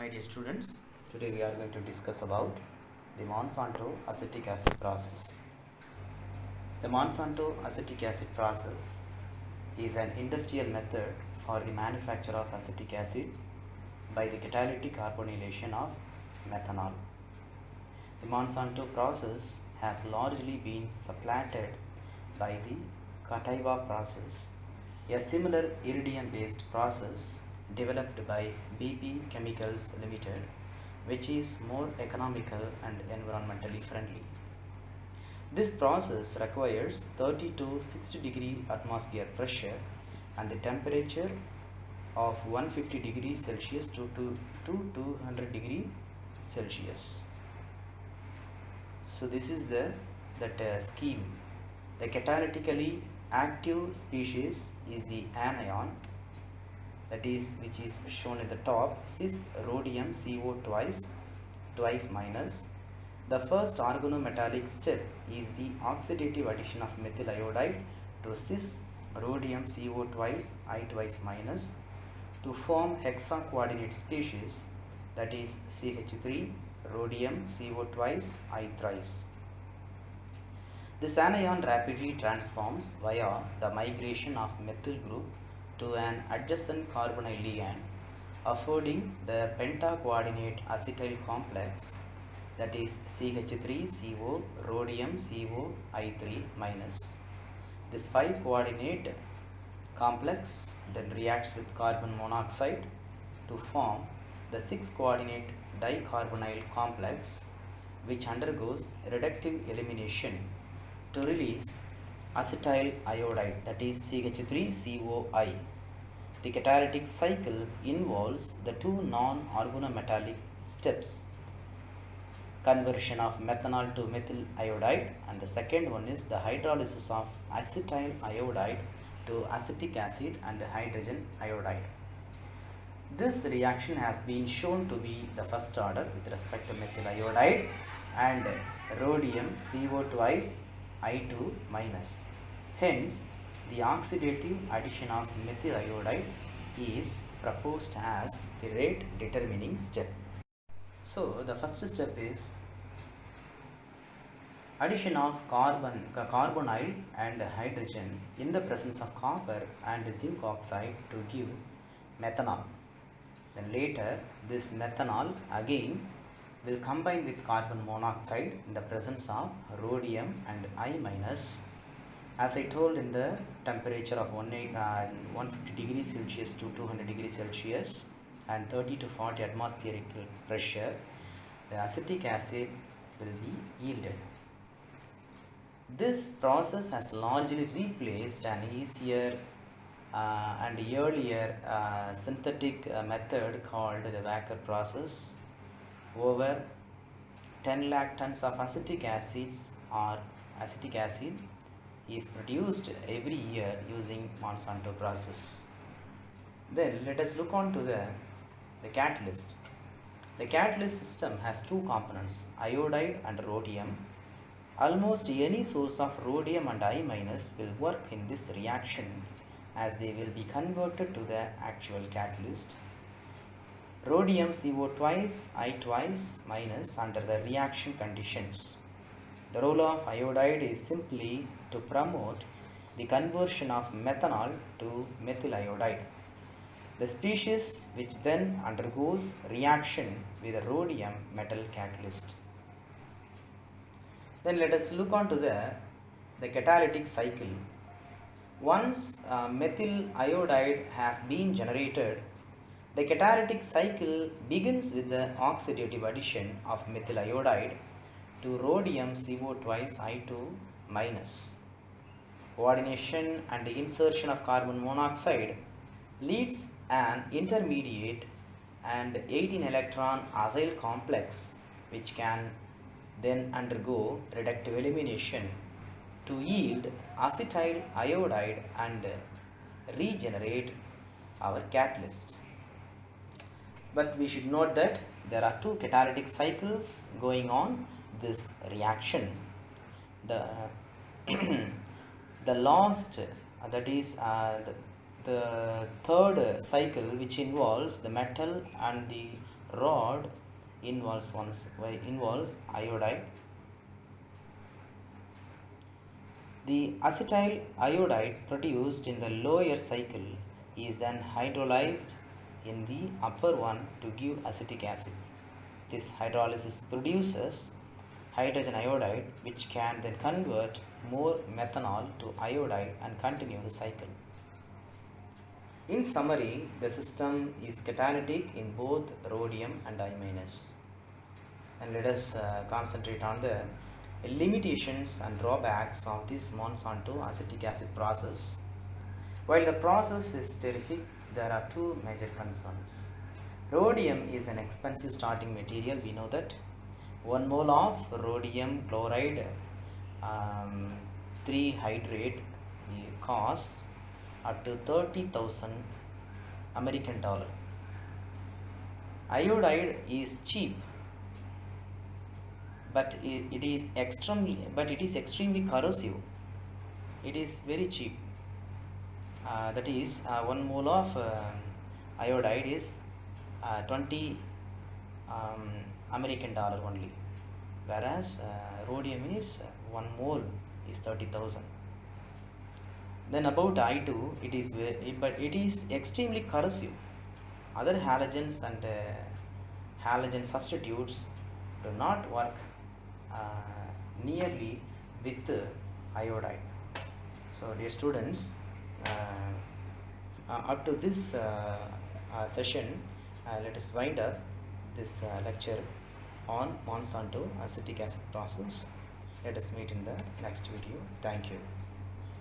My dear students, today we are going to discuss about the Monsanto acetic acid process. The Monsanto acetic acid process is an industrial method for the manufacture of acetic acid by the catalytic carbonylation of methanol. The Monsanto process has largely been supplanted by the Catawba process, a similar iridium-based process developed by BP Chemicals Limited, which is more economical and environmentally friendly. This process requires 30 to 60 degree atmosphere pressure and the temperature of 150 degrees Celsius to 200 degree Celsius. So this is the scheme. The catalytically active species is the anion, that is which is shown at the top, cis rhodium CO twice minus. The first organometallic step is the oxidative addition of methyl iodide to cis rhodium CO twice minus to form hexa-coordinate species, that is CH3 rhodium CO twice I thrice. This anion rapidly transforms via the migration of methyl group to an adjacent carbonyl ligand, affording the penta-coordinate acetyl complex, that is CH3CO rhodium CO I3 minus. This 5-coordinate complex then reacts with carbon monoxide to form the 6-coordinate dicarbonyl complex, which undergoes reductive elimination to release acetyl iodide, that is CH3COI. The catalytic cycle involves the two non-organometallic steps, conversion of methanol to methyl iodide, and the second one is the hydrolysis of acetyl iodide to acetic acid and hydrogen iodide. This reaction has been shown to be the first order with respect to methyl iodide and rhodium CO twice I2 minus. Hence, the oxidative addition of methyl iodide is proposed as the rate determining step. So, the first step is addition of carbonyl and hydrogen in the presence of copper and zinc oxide to give methanol. Then later, this methanol again will combine with carbon monoxide in the presence of rhodium and I minus, as I told, in the temperature of 150 degrees Celsius to 200 degrees Celsius and 30 to 40 atmospheric pressure. The acetic acid will be yielded. This process has largely replaced an easier and earlier synthetic method called the Wacker process. Over 10 lakh tons of acetic acid is produced every year using Monsanto process. Then let us look on to the catalyst. The catalyst system has two components, iodide and rhodium. Almost any source of rhodium and I minus will work in this reaction, as they will be converted to the actual catalyst. Rhodium CO twice I twice minus under the reaction conditions. The role of iodide is simply to promote the conversion of methanol to methyl iodide, the species which then undergoes reaction with a rhodium metal catalyst. Then let us look on to the catalytic cycle. Once methyl iodide has been generated, the catalytic cycle begins with the oxidative addition of methyl iodide to rhodium CO twice I2 minus. Coordination and insertion of carbon monoxide leads an intermediate and 18 electron acyl complex, which can then undergo reductive elimination to yield acetyl iodide and regenerate our catalyst. But we should note that there are two catalytic cycles going on this reaction. The the last, that is the third cycle, which involves the metal and the rod involves iodide. The acetyl iodide produced in the lower cycle is then hydrolyzed in the upper one to give acetic acid. This hydrolysis produces hydrogen iodide, which can then convert more methanol to iodide and continue the cycle. In summary, the system is catalytic in both rhodium and I minus. And let us concentrate on the limitations and drawbacks of this Monsanto acetic acid process. While the process is terrific, there are two major concerns. Rhodium is an expensive starting material, we know that. 1 mole of rhodium chloride 3 hydrate costs up to 30,000 American dollar. Iodide is cheap, but it is extremely corrosive. It is very cheap. That is 1 mole of iodide is 20 American dollar only, whereas rhodium is 1 mole is 30,000. Then about I2, it is extremely corrosive. Other halogens and halogen substitutes do not work nearly with iodide. So dear students, up to this session, let us wind up this lecture on Monsanto acetic acid process. Let us meet in the next video. Thank you.